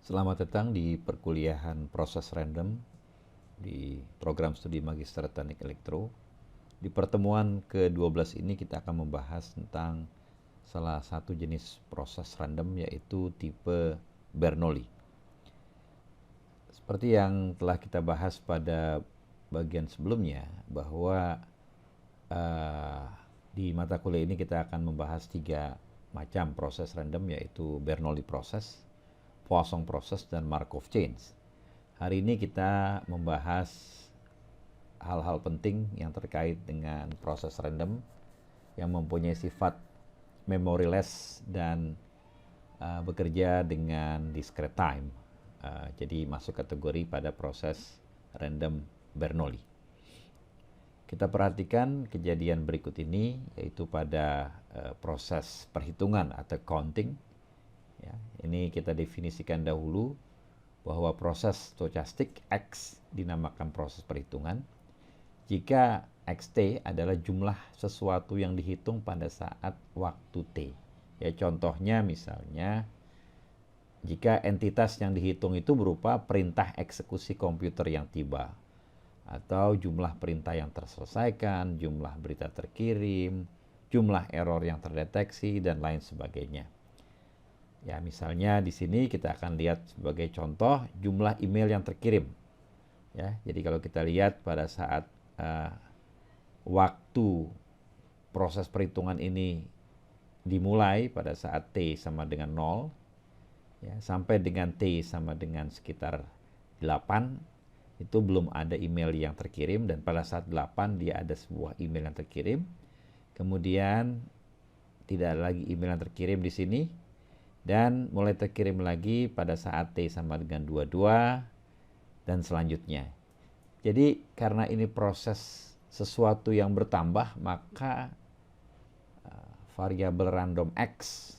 Selamat datang di perkuliahan proses random di program studi Magister Teknik Elektro. Di pertemuan ke-12 ini kita akan membahas tentang salah satu jenis proses random yaitu tipe Bernoulli. Seperti yang telah kita bahas pada bagian sebelumnya bahwa di mata kuliah ini kita akan membahas 3 macam proses random yaitu Bernoulli process, Poisson process, dan Markov chains. Hari ini kita membahas hal-hal penting yang terkait dengan proses random yang mempunyai sifat memoryless dan bekerja dengan discrete time. Jadi masuk kategori pada proses random Bernoulli. Kita perhatikan kejadian berikut ini, yaitu pada proses perhitungan atau counting. Ya, ini kita definisikan dahulu bahwa proses stochastik X dinamakan proses perhitungan jika XT adalah jumlah sesuatu yang dihitung pada saat waktu T. Ya, contohnya misalnya jika entitas yang dihitung itu berupa perintah eksekusi komputer yang tiba, atau jumlah perintah yang terselesaikan, jumlah berita terkirim, jumlah error yang terdeteksi, dan lain sebagainya. Ya, misalnya di sini kita akan lihat sebagai contoh jumlah email yang terkirim. Ya, jadi kalau kita lihat pada saat waktu proses perhitungan ini dimulai pada saat T sama dengan 0, ya, sampai dengan T sama dengan sekitar 8, itu belum ada email yang terkirim, dan pada saat 8 dia ada sebuah email yang terkirim. Kemudian tidak ada lagi email yang terkirim di sini, dan mulai terkirim lagi pada saat T sama dengan 22 dan selanjutnya. Jadi karena ini proses sesuatu yang bertambah, maka variabel random X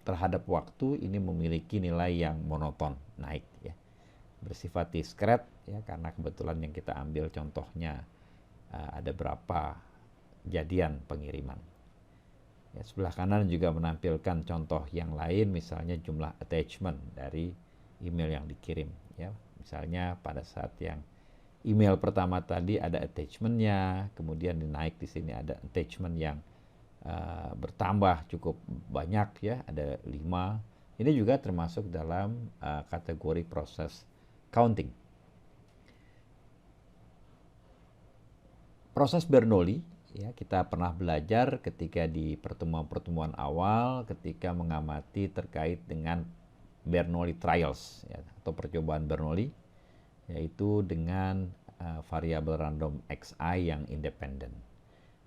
terhadap waktu ini memiliki nilai yang monoton, naik, ya, bersifat discrete, ya, karena kebetulan yang kita ambil contohnya ada berapa jadian pengiriman. Ya, sebelah kanan juga menampilkan contoh yang lain, misalnya jumlah attachment dari email yang dikirim. Ya, misalnya pada saat yang email pertama tadi ada attachmentnya, kemudian dinaik di sini ada attachment yang bertambah cukup banyak, ya, ada 5. Ini juga termasuk dalam kategori proses counting. Proses Bernoulli, ya, kita pernah belajar ketika di pertemuan-pertemuan awal ketika mengamati terkait dengan Bernoulli trials, ya, atau percobaan Bernoulli, yaitu dengan variabel random xi yang independen.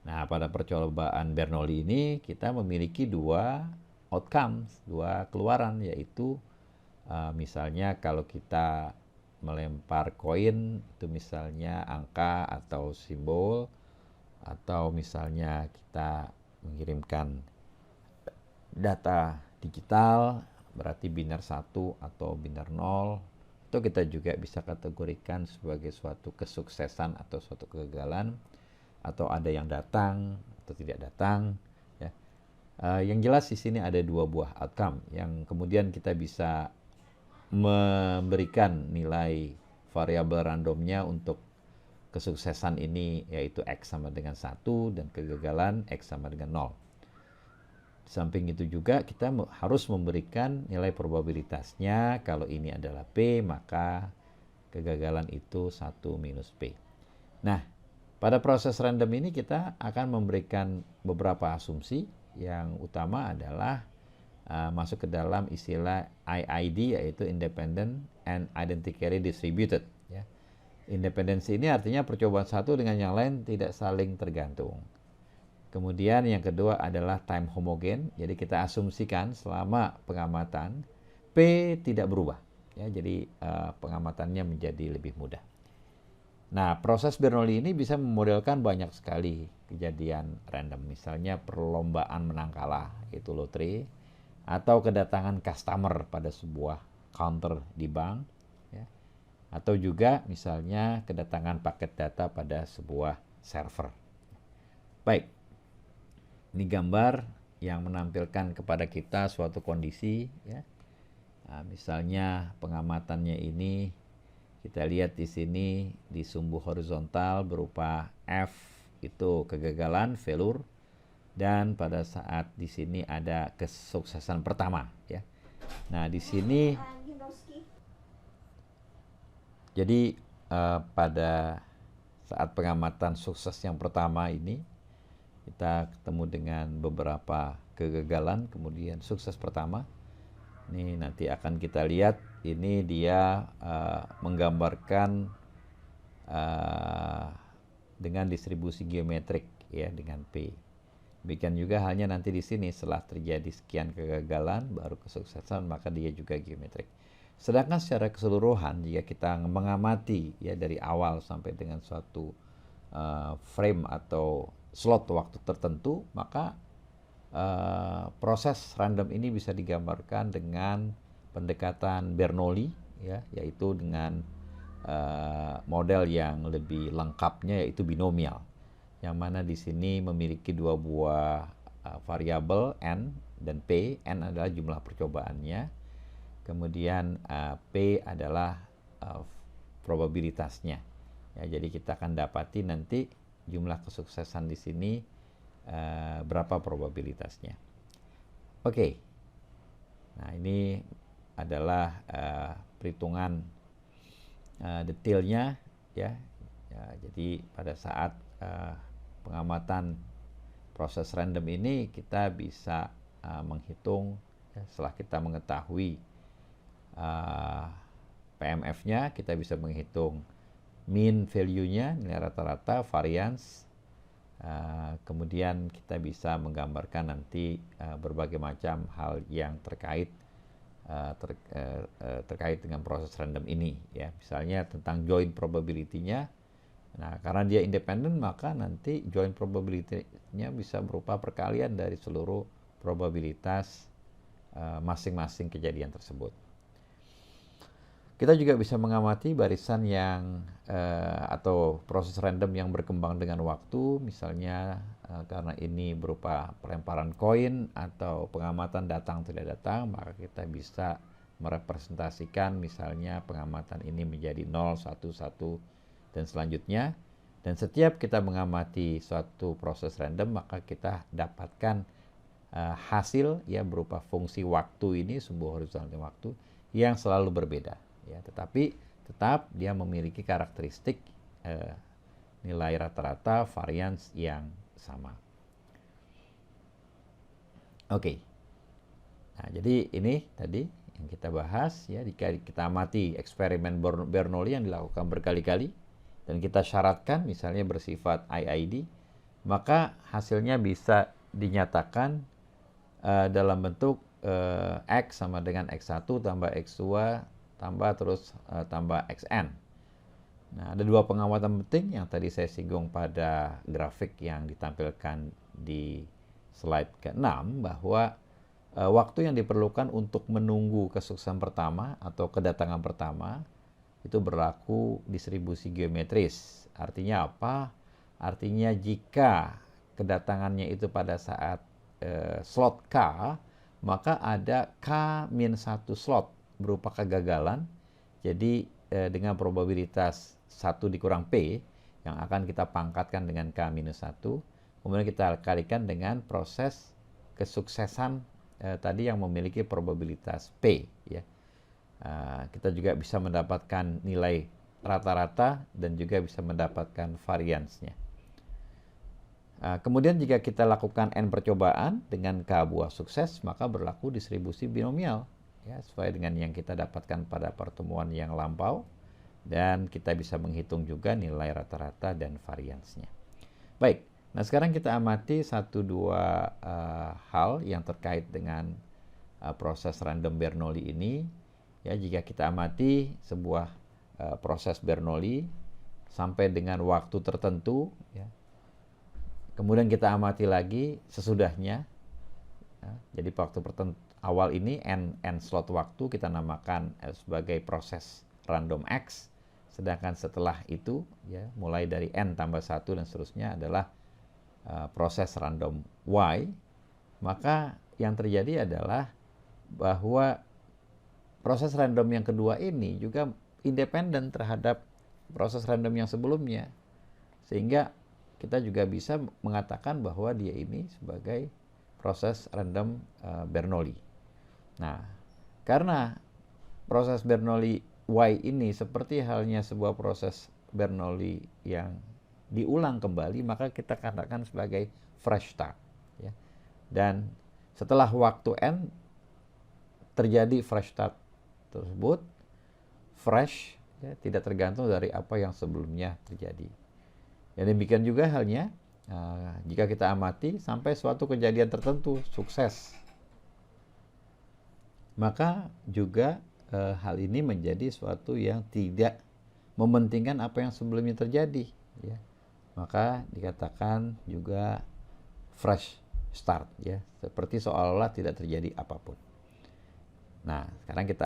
Nah, pada percobaan Bernoulli ini kita memiliki 2 outcomes, 2 keluaran, yaitu misalnya kalau kita melempar koin itu misalnya angka atau simbol, atau misalnya kita mengirimkan data digital berarti biner 1 atau biner 0, itu kita juga bisa kategorikan sebagai suatu kesuksesan atau suatu kegagalan, atau ada yang datang atau tidak datang, ya. Yang jelas di sini ada 2 buah outcome yang kemudian kita bisa memberikan nilai variabel randomnya untuk kesuksesan ini, yaitu X sama dengan 1, dan kegagalan X sama dengan 0. Di samping itu juga kita harus memberikan nilai probabilitasnya. Kalau ini adalah P, maka kegagalan itu 1 minus P. Nah, pada proses random ini kita akan memberikan beberapa asumsi. Yang utama adalah masuk ke dalam istilah IID, yaitu Independent and Identically Distributed. Ya. Independensi ini artinya percobaan satu dengan yang lain tidak saling tergantung. Kemudian yang kedua adalah time homogen, jadi kita asumsikan selama pengamatan P tidak berubah, ya, jadi pengamatannya menjadi lebih mudah. Nah, proses Bernoulli ini bisa memodelkan banyak sekali kejadian random, misalnya perlombaan menang kalah, itu lotre, atau kedatangan customer pada sebuah counter di bank, ya, atau juga misalnya kedatangan paket data pada sebuah server. Baik, ini gambar yang menampilkan kepada kita suatu kondisi, ya, Nah, misalnya pengamatannya ini kita lihat di sini di sumbu horizontal berupa F itu kegagalan, failure, dan pada saat di sini ada kesuksesan pertama ya. Nah, di sini jadi pada saat pengamatan sukses yang pertama ini kita ketemu dengan beberapa kegagalan, kemudian sukses pertama. Ini nanti akan kita lihat, ini dia menggambarkan dengan distribusi geometrik ya, dengan P. Demikian juga halnya nanti di sini setelah terjadi sekian kegagalan baru kesuksesan, maka dia juga geometrik. Sedangkan secara keseluruhan jika kita mengamati ya dari awal sampai dengan suatu frame atau slot waktu tertentu, maka proses random ini bisa digambarkan dengan pendekatan Bernoulli ya, yaitu dengan model yang lebih lengkapnya yaitu binomial, yang mana di sini memiliki dua buah variabel n dan p. N adalah jumlah percobaannya, kemudian p adalah probabilitasnya. Ya, jadi kita akan dapati nanti jumlah kesuksesan di sini berapa probabilitasnya. Oke. Nah, ini adalah perhitungan detailnya ya. Ya. Jadi pada saat pengamatan proses random ini kita bisa menghitung ya, setelah kita mengetahui PMF-nya, kita bisa menghitung mean value-nya, nilai rata-rata, variance. Kemudian kita bisa menggambarkan nanti berbagai macam hal yang terkait dengan proses random ini ya, misalnya tentang joint probability-nya. Nah, karena dia independen, maka nanti joint probability-nya bisa berupa perkalian dari seluruh probabilitas masing-masing kejadian tersebut. Kita juga bisa mengamati barisan yang atau proses random yang berkembang dengan waktu, misalnya karena ini berupa pelemparan koin atau pengamatan datang tidak datang, maka kita bisa merepresentasikan misalnya pengamatan ini menjadi 0, 1, 1 dan selanjutnya. Dan setiap kita mengamati suatu proses random, maka kita dapatkan hasil ya berupa fungsi waktu ini, sumbu horizontal waktu yang selalu berbeda. Ya, tetapi tetap dia memiliki karakteristik nilai rata-rata varians yang sama. Oke. Nah, jadi ini tadi yang kita bahas ya, jika kita amati eksperimen Bernoulli yang dilakukan berkali-kali dan kita syaratkan misalnya bersifat IID, maka hasilnya bisa dinyatakan dalam bentuk X sama dengan X1 tambah X2 tambah terus tambah XN. Nah, ada dua pengamatan penting yang tadi saya singgung pada grafik yang ditampilkan di slide ke-6, bahwa waktu yang diperlukan untuk menunggu kesuksesan pertama atau kedatangan pertama itu berlaku distribusi geometris. Artinya apa? Artinya jika kedatangannya itu pada saat slot K, maka ada K-1 slot berupa kegagalan. Jadi dengan probabilitas 1 dikurang P yang akan kita pangkatkan dengan K-1, kemudian kita kalikan dengan proses kesuksesan tadi yang memiliki probabilitas P ya. Kita juga bisa mendapatkan nilai rata-rata dan juga bisa mendapatkan variansnya. Kemudian jika kita lakukan N percobaan dengan K buah sukses, maka berlaku distribusi binomial ya, sesuai dengan yang kita dapatkan pada pertemuan yang lampau, dan kita bisa menghitung juga nilai rata-rata dan variansnya. Baik, nah sekarang kita amati satu dua hal yang terkait dengan proses random Bernoulli ini. Ya, jika kita amati sebuah proses Bernoulli sampai dengan waktu tertentu, ya, kemudian kita amati lagi sesudahnya. Ya, jadi waktu awal ini n slot waktu kita namakan sebagai proses random X, sedangkan setelah itu ya mulai dari n tambah 1 dan seterusnya adalah proses random Y. Maka yang terjadi adalah bahwa proses random yang kedua ini juga independen terhadap proses random yang sebelumnya. Sehingga kita juga bisa mengatakan bahwa dia ini sebagai proses random Bernoulli. Nah, karena proses Bernoulli Y ini seperti halnya sebuah proses Bernoulli yang diulang kembali, maka kita katakan sebagai fresh start. Ya. Dan setelah waktu N terjadi fresh start tersebut, fresh ya, tidak tergantung dari apa yang sebelumnya terjadi. Dan demikian juga halnya jika kita amati sampai suatu kejadian tertentu sukses, maka juga hal ini menjadi suatu yang tidak mementingkan apa yang sebelumnya terjadi, ya. Maka dikatakan juga fresh start, ya, seperti seolah-olah tidak terjadi apapun. Nah, sekarang kita